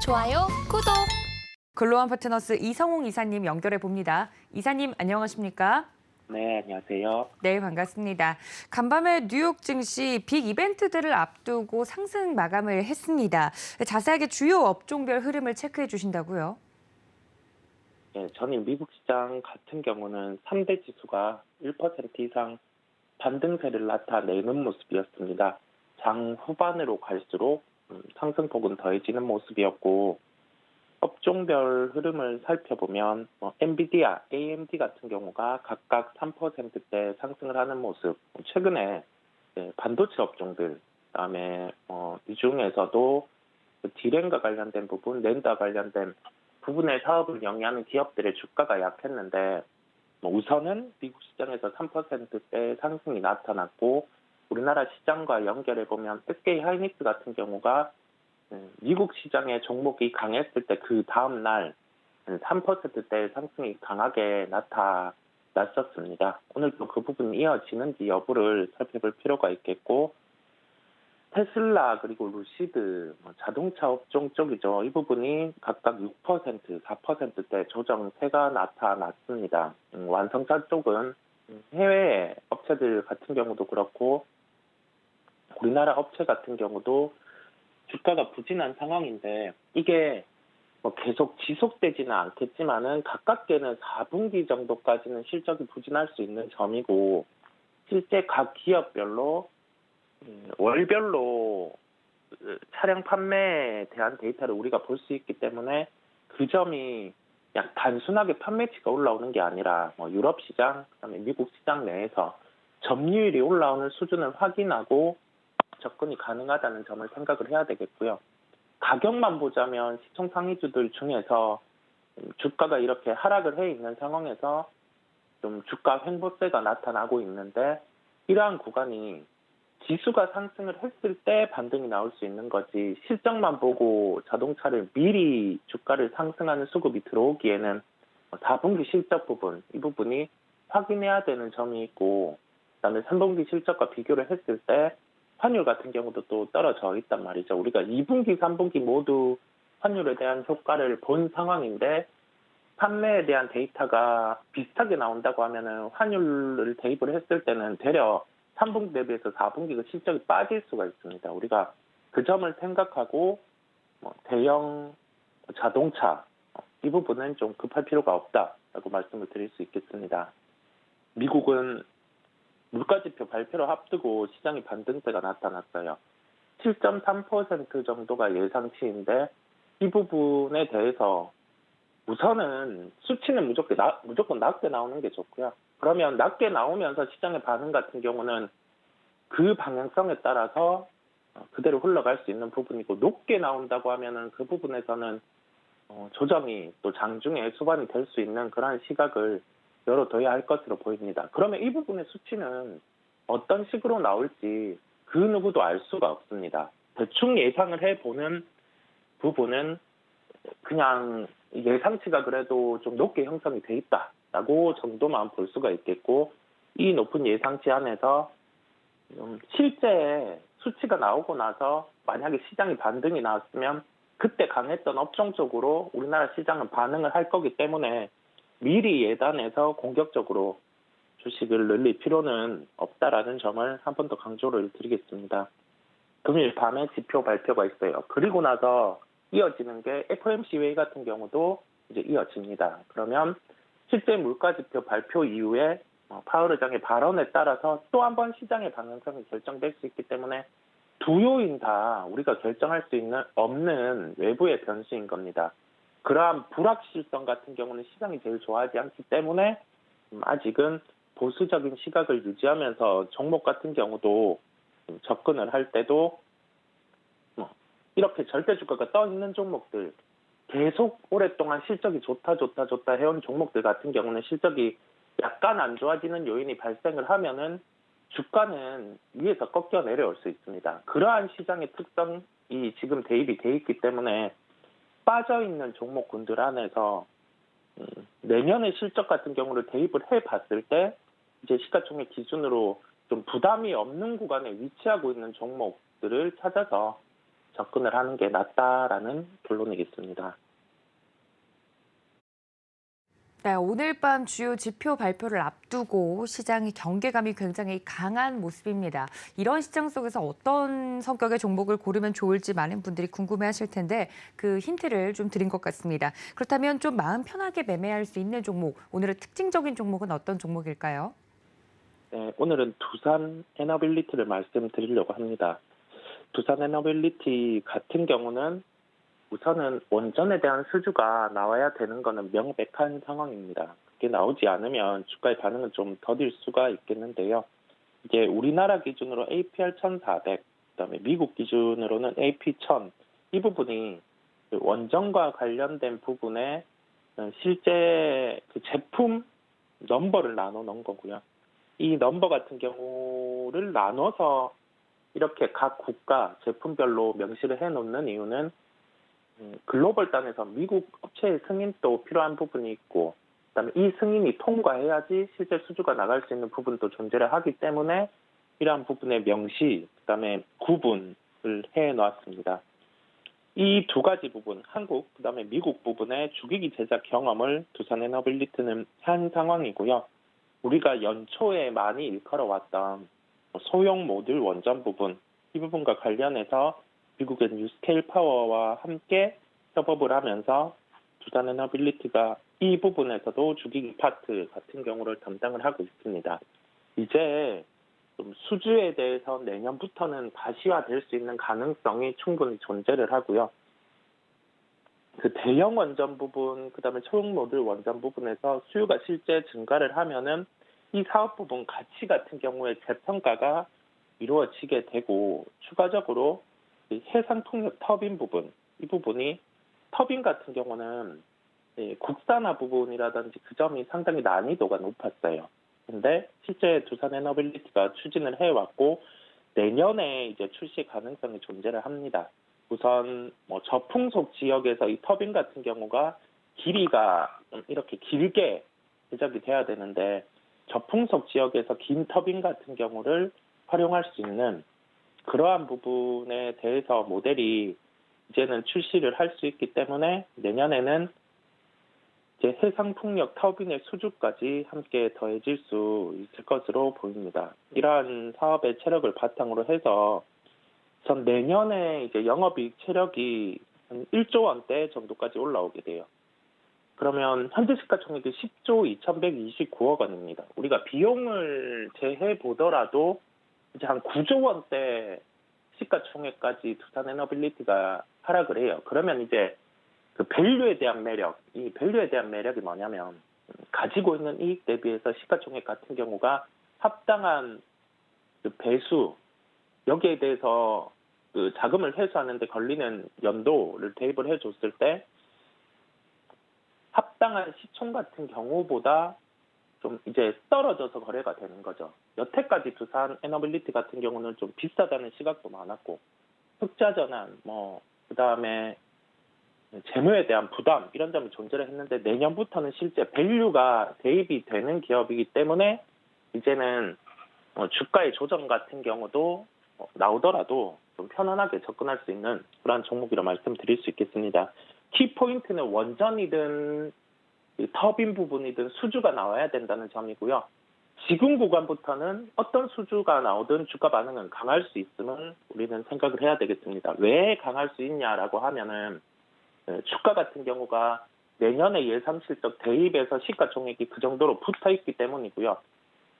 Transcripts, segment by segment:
좋아요, 구독. 글로원 파트너스 이성웅 이사님 연결해 봅니다. 이사님 안녕하십니까? 네, 안녕하세요. 네, 반갑습니다. 간밤에 뉴욕 증시 빅 이벤트들을 앞두고 상승 마감을 했습니다. 자세하게 주요 업종별 흐름을 체크해 주신다고요? 네, 저는 미국 시장 같은 경우는 3대 지수가 1% 이상 반등세를 나타내는 모습이었습니다. 장 후반으로 갈수록 상승폭은 더해지는 모습이었고, 업종별 흐름을 살펴보면 엔비디아, AMD 같은 경우가 각각 3%대 상승을 하는 모습, 최근에 반도체 업종들, 그다음에 이 중에서도 디램과 관련된 부분, 낸드와 관련된 부분의 사업을 영위하는 기업들의 주가가 약했는데 우선은 미국 시장에서 3%대 상승이 나타났고 우리나라 시장과 연결해 보면 SK 하이닉스 같은 경우가 미국 시장의 종목이 강했을 때 그 다음 날 3%대 상승이 강하게 나타났었습니다. 오늘도 그 부분이 이어지는지 여부를 살펴볼 필요가 있겠고, 테슬라 그리고 루시드 자동차 업종 쪽이죠. 이 부분이 각각 6%, 4%대 조정세가 나타났습니다. 완성차 쪽은 해외 업체들 같은 경우도 그렇고 우리나라 업체 같은 경우도 주가가 부진한 상황인데 이게 계속 지속되지는 않겠지만은 가깝게는 4분기 정도까지는 실적이 부진할 수 있는 점이고, 실제 각 기업별로 월별로 차량 판매에 대한 데이터를 우리가 볼 수 있기 때문에 그 점이 그냥 단순하게 판매치가 올라오는 게 아니라 유럽 시장, 그다음에 미국 시장 내에서 점유율이 올라오는 수준을 확인하고 접근이 가능하다는 점을 생각을 해야 되겠고요. 가격만 보자면 시총 상위주들 중에서 주가가 이렇게 하락을 해 있는 상황에서 좀 주가 횡보세가 나타나고 있는데, 이러한 구간이 지수가 상승을 했을 때 반등이 나올 수 있는 거지, 실적만 보고 자동차를 미리 주가를 상승하는 수급이 들어오기에는 4분기 실적 부분, 이 부분이 확인해야 되는 점이 있고, 그다음에 3분기 실적과 비교를 했을 때 환율 같은 경우도 또 떨어져 있단 말이죠. 우리가 2분기, 3분기 모두 환율에 대한 효과를 본 상황인데 판매에 대한 데이터가 비슷하게 나온다고 하면은 환율을 대입을 했을 때는 되려 3분기 대비해서 4분기가 실적이 빠질 수가 있습니다. 우리가 그 점을 생각하고 대형 자동차 이 부분은 좀 급할 필요가 없다라고 말씀을 드릴 수 있겠습니다. 미국은 물가지표 발표를 앞두고 시장이 반등세가 나타났어요. 7.3% 정도가 예상치인데 이 부분에 대해서 우선은 수치는 무조건 낮게 나오는 게 좋고요. 그러면 낮게 나오면서 시장의 반응 같은 경우는 그 방향성에 따라서 그대로 흘러갈 수 있는 부분이고, 높게 나온다고 하면은 그 부분에서는 조정이 또 장중에 수반이 될 수 있는 그러한 시각을 열어둬야 할 것으로 보입니다. 그러면 이 부분의 수치는 어떤 식으로 나올지 그 누구도 알 수가 없습니다. 대충 예상을 해보는 부분은 그냥 예상치가 그래도 좀 높게 형성이 돼 있다라고 정도만 볼 수가 있겠고, 이 높은 예상치 안에서 실제 수치가 나오고 나서 만약에 시장이 반등이 나왔으면 그때 강했던 업종 쪽으로 우리나라 시장은 반응을 할 거기 때문에 미리 예단해서 공격적으로 주식을 늘릴 필요는 없다라는 점을 한 번 더 강조를 드리겠습니다. 금요일 밤에 지표 발표가 있어요. 그리고 나서 이어지는 게 FOMC 회의 같은 경우도 이제 이어집니다. 그러면 실제 물가 지표 발표 이후에 파월 의장의 발언에 따라서 또 한 번 시장의 방향성이 결정될 수 있기 때문에 두 요인 다 우리가 결정할 수 없는 외부의 변수인 겁니다. 그러한 불확실성 같은 경우는 시장이 제일 좋아하지 않기 때문에 아직은 보수적인 시각을 유지하면서 종목 같은 경우도 접근을 할 때도 이렇게 절대 주가가 떠 있는 종목들, 계속 오랫동안 실적이 좋다 해온 종목들 같은 경우는 실적이 약간 안 좋아지는 요인이 발생을 하면은 주가는 위에서 꺾여 내려올 수 있습니다. 그러한 시장의 특성이 지금 대입이 돼 있기 때문에 빠져있는 종목군들 안에서 내년의 실적 같은 경우를 대입을 해봤을 때 이제 시가총액 기준으로 좀 부담이 없는 구간에 위치하고 있는 종목들을 찾아서 접근을 하는 게 낫다라는 결론이겠습니다. 네, 오늘 밤 주요 지표 발표를 앞두고 시장의 경계감이 굉장히 강한 모습입니다. 이런 시장 속에서 어떤 성격의 종목을 고르면 좋을지 많은 분들이 궁금해하실 텐데 그 힌트를 좀 드린 것 같습니다. 그렇다면 좀 마음 편하게 매매할 수 있는 종목, 오늘의 특징적인 종목은 어떤 종목일까요? 네, 오늘은 두산 에너빌리티를 말씀드리려고 합니다. 두산 에너빌리티 같은 경우는 우선은 원전에 대한 수주가 나와야 되는 것은 명백한 상황입니다. 그게 나오지 않으면 주가의 반응은 좀 더딜 수가 있겠는데요. 이게 우리나라 기준으로 APR 1400, 그다음에 미국 기준으로는 AP 1000, 이 부분이 그 원전과 관련된 부분에 실제 그 제품 넘버를 나눠 놓은 거고요. 이 넘버 같은 경우를 나눠서 이렇게 각 국가 제품별로 명시를 해 놓는 이유는 글로벌 단에서 미국 업체의 승인도 필요한 부분이 있고, 그다음에 이 승인이 통과해야지 실제 수주가 나갈 수 있는 부분도 존재를 하기 때문에 이러한 부분의 명시, 그다음에 구분을 해 놨습니다. 이 두 가지 부분, 한국, 그다음에 미국 부분의 주기기 제작 경험을 두산 에너빌리티는 한 상황이고요. 우리가 연초에 많이 일컬어왔던 소형 모듈 원전 부분, 이 부분과 관련해서 미국의 뉴스케일 파워와 함께 협업을 하면서 두산 에너빌리티가 이 부분에서도 주기기 파트 같은 경우를 담당을 하고 있습니다. 이제 좀 수주에 대해서 내년부터는 가시화될 수 있는 가능성이 충분히 존재를 하고요. 그 대형 원전 부분, 그다음에 소형 모듈 원전 부분에서 수요가 실제 증가를 하면은 이 사업 부분 가치 같은 경우에 재평가가 이루어지게 되고, 추가적으로 이 해상 풍력 터빈 부분, 이 부분이 터빈 같은 경우는 국산화 부분이라든지 그 점이 상당히 난이도가 높았어요. 근데 실제 두산 에너빌리티가 추진을 해왔고 내년에 이제 출시 가능성이 존재를 합니다. 우선 뭐 저풍속 지역에서 이 터빈 같은 경우가 길이가 좀 이렇게 길게 제작이 돼야 되는데, 저풍속 지역에서 긴 터빈 같은 경우를 활용할 수 있는 그러한 부분에 대해서 모델이 이제는 출시를 할 수 있기 때문에 내년에는 이제 해상풍력 터빈의 수주까지 함께 더해질 수 있을 것으로 보입니다. 이러한 사업의 체력을 바탕으로 해서 전 내년에 이제 영업이익 체력이 한 1조 원대 정도까지 올라오게 돼요. 그러면 현재 시가총액이 10조 2,129억 원입니다. 우리가 비용을 제해 보더라도 이제 한 9조 원대 시가총액까지 두산 에너빌리티가 하락을 해요. 그러면 이제 그 밸류에 대한 매력, 이 밸류에 대한 매력이 뭐냐면 가지고 있는 이익 대비해서 시가총액 같은 경우가 합당한 그 배수, 여기에 대해서 그 자금을 회수하는 데 걸리는 연도를 대입을 해줬을 때 합당한 시총 같은 경우보다 좀 이제 떨어져서 거래가 되는 거죠. 여태까지 두산 에너빌리티 같은 경우는 좀 비싸다는 시각도 많았고, 흑자 전환, 그다음에 재무에 대한 부담, 이런 점이 존재를 했는데 내년부터는 실제 밸류가 대입이 되는 기업이기 때문에 이제는 주가의 조정 같은 경우도 나오더라도 좀 편안하게 접근할 수 있는 그런 종목이라 말씀드릴 수 있겠습니다. 키포인트는 원전이든 터빈 부분이든 수주가 나와야 된다는 점이고요. 지금 구간부터는 어떤 수주가 나오든 주가 반응은 강할 수 있음을 우리는 생각을 해야 되겠습니다. 왜 강할 수 있냐라고 하면은 주가 같은 경우가 내년에 예상 실적 대입에서 시가총액이 그 정도로 붙어 있기 때문이고요.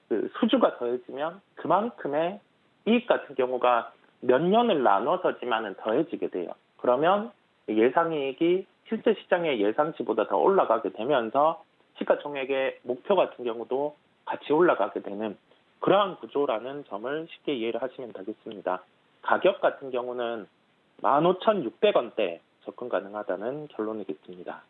그 수주가 더해지면 그만큼의 이익 같은 경우가 몇 년을 나눠서지만은 더해지게 돼요. 그러면 예상이익이 실제 시장의 예상치보다 더 올라가게 되면서 시가총액의 목표 같은 경우도 같이 올라가게 되는 그러한 구조라는 점을 쉽게 이해를 하시면 되겠습니다. 가격 같은 경우는 15,600원대 접근 가능하다는 결론이겠습니다.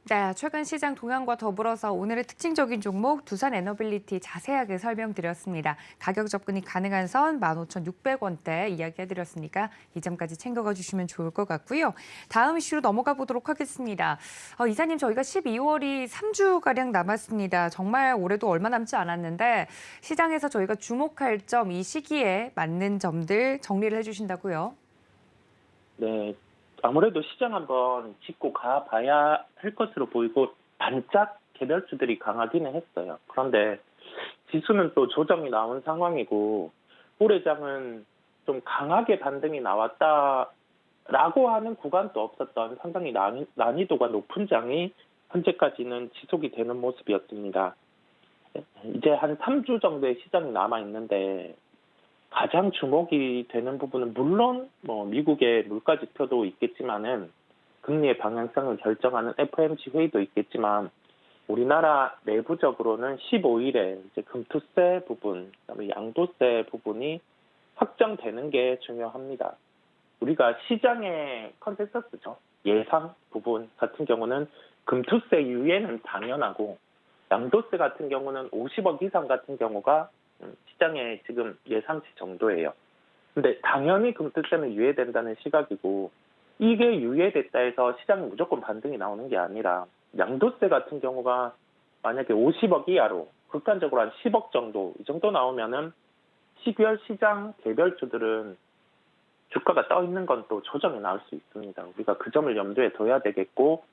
네, 최근 시장 동향과 더불어서 오늘의 특징적인 종목 두산 에너빌리티 자세하게 설명드렸습니다. 가격 접근이 가능한 선 15,600원대 이야기해드렸으니까 이 점까지 챙겨가 주시면 좋을 것 같고요. 다음 이슈로 넘어가 보도록 하겠습니다. 이사님, 저희가 12월이 3주가량 남았습니다. 정말 올해도 얼마 남지 않았는데 시장에서 저희가 주목할 점, 이 시기에 맞는 점들 정리를 해주신다고요? 네, 아무래도 시장 한번 짚고 가봐야 할 것으로 보이고 반짝 개별주들이 강하기는 했어요. 그런데 지수는 또 조정이 나온 상황이고 올해 장은 좀 강하게 반등이 나왔다라고 하는 구간도 없었던 상당히 난이도가 높은 장이 현재까지는 지속이 되는 모습이었습니다. 이제 한 3주 정도의 시장이 남아 있는데 가장 주목이 되는 부분은 물론 뭐 미국의 물가 지표도 있겠지만은 금리의 방향성을 결정하는 FOMC 회의도 있겠지만 우리나라 내부적으로는 15일에 이제 금투세 부분, 그다음에 양도세 부분이 확정되는 게 중요합니다. 우리가 시장의 컨센서스죠. 예상 부분 같은 경우는 금투세 유예는 당연하고 양도세 같은 경우는 50억 이상 같은 경우가 시장의 지금 예상치 정도예요. 근데 당연히 금투세는 유예된다는 시각이고 이게 유예됐다 해서 시장이 무조건 반등이 나오는 게 아니라 양도세 같은 경우가 만약에 50억 이하로 극단적으로 한 10억 정도 이 정도 나오면은 12월 시장 개별주들은 주가가 떠 있는 건 또 조정이 나올 수 있습니다. 우리가 그 점을 염두에 둬야 되겠고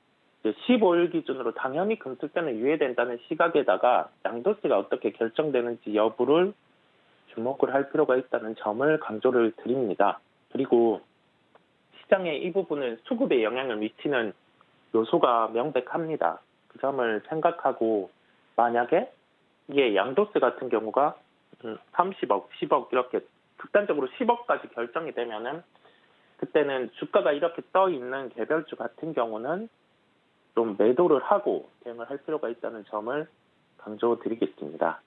15일 기준으로 당연히 금투세는 유예된다는 시각에다가 양도세가 어떻게 결정되는지 여부를 주목을 할 필요가 있다는 점을 강조를 드립니다. 그리고 시장의 이 부분은 수급에 영향을 미치는 요소가 명백합니다. 그 점을 생각하고 만약에 이게 양도세 같은 경우가 30억, 10억 이렇게 극단적으로 10억까지 결정이 되면은 그때는 주가가 이렇게 떠 있는 개별주 같은 경우는 좀 매도를 하고 대응을 할 필요가 있다는 점을 강조드리겠습니다.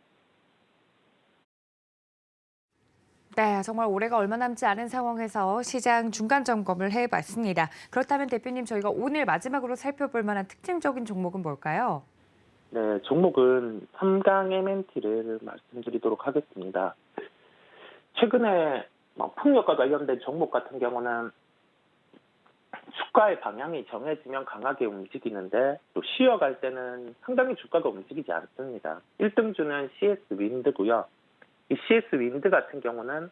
네, 정말 올해가 얼마 남지 않은 상황에서 시장 중간 점검을 해봤습니다. 그렇다면 대표님, 저희가 오늘 마지막으로 살펴볼 만한 특징적인 종목은 뭘까요? 네, 종목은 삼강 MNT를 말씀드리도록 하겠습니다. 최근에 풍력과 관련된 종목 같은 경우는 주가의 방향이 정해지면 강하게 움직이는데 또 쉬어갈 때는 상당히 주가가 움직이지 않습니다. 1등주는 CS 윈드고요. 이 CS 윈드 같은 경우는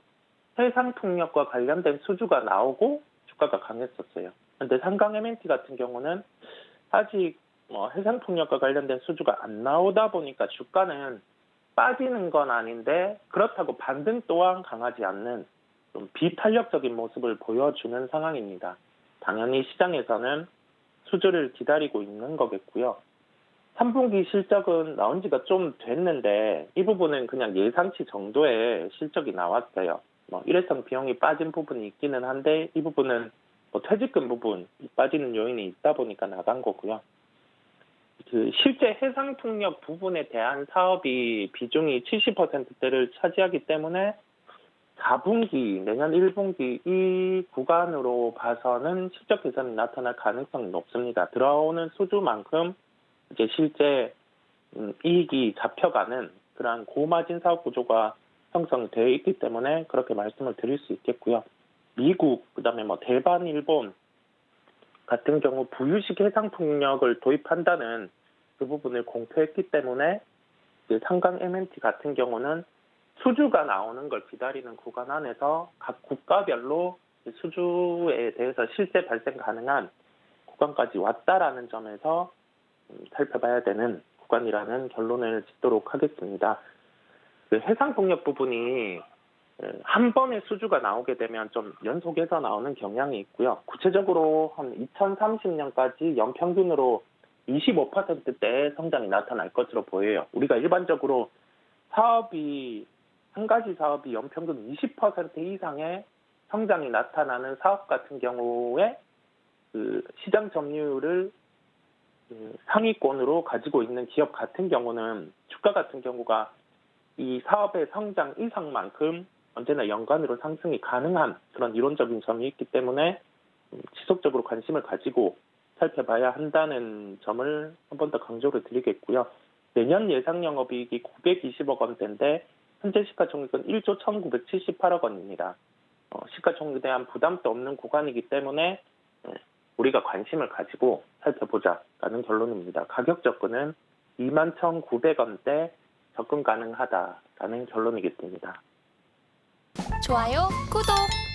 해상풍력과 관련된 수주가 나오고 주가가 강했었어요. 그런데 삼강 MNT 같은 경우는 아직 해상풍력과 관련된 수주가 안 나오다 보니까 주가는 빠지는 건 아닌데 그렇다고 반등 또한 강하지 않는 좀 비탄력적인 모습을 보여주는 상황입니다. 당연히 시장에서는 수주를 기다리고 있는 거겠고요. 3분기 실적은 나온 지가 좀 됐는데 이 부분은 그냥 예상치 정도의 실적이 나왔어요. 일회성 비용이 빠진 부분이 있기는 한데 이 부분은 퇴직금 부분 빠지는 요인이 있다 보니까 나간 거고요. 그 실제 해상풍력 부분에 대한 사업이 비중이 70%대를 차지하기 때문에 4분기, 내년 1분기 이 구간으로 봐서는 실적 개선이 나타날 가능성이 높습니다. 들어오는 수주만큼 이제 실제 이익이 잡혀가는 그러한 고마진 사업 구조가 형성되어 있기 때문에 그렇게 말씀을 드릴 수 있겠고요. 미국, 그다음에 대만, 일본 같은 경우 부유식 해상풍력을 도입한다는 그 부분을 공표했기 때문에 삼강 MNT 같은 경우는 수주가 나오는 걸 기다리는 구간 안에서 각 국가별로 수주에 대해서 실제 발생 가능한 구간까지 왔다라는 점에서 살펴봐야 되는 구간이라는 결론을 짓도록 하겠습니다. 그 해상풍력 부분이 한 번의 수주가 나오게 되면 좀 연속해서 나오는 경향이 있고요. 구체적으로 한 2030년까지 연평균으로 25%대의 성장이 나타날 것으로 보여요. 우리가 일반적으로 한 가지 사업이 연평균 20% 이상의 성장이 나타나는 사업 같은 경우에 그 시장 점유율을 상위권으로 가지고 있는 기업 같은 경우는 주가 같은 경우가 이 사업의 성장 이상만큼 언제나 연간으로 상승이 가능한 그런 이론적인 점이 있기 때문에 지속적으로 관심을 가지고 살펴봐야 한다는 점을 한 번 더 강조를 드리겠고요. 내년 예상 영업이익이 920억 원대인데 현재 시가총액은 1조 1,978억 원입니다. 시가총액에 대한 부담도 없는 구간이기 때문에 우리가 관심을 가지고 살펴보자라는 결론입니다. 가격 접근은 21,900원대 접근 가능하다라는 결론이겠습니다. 좋아요, 구독!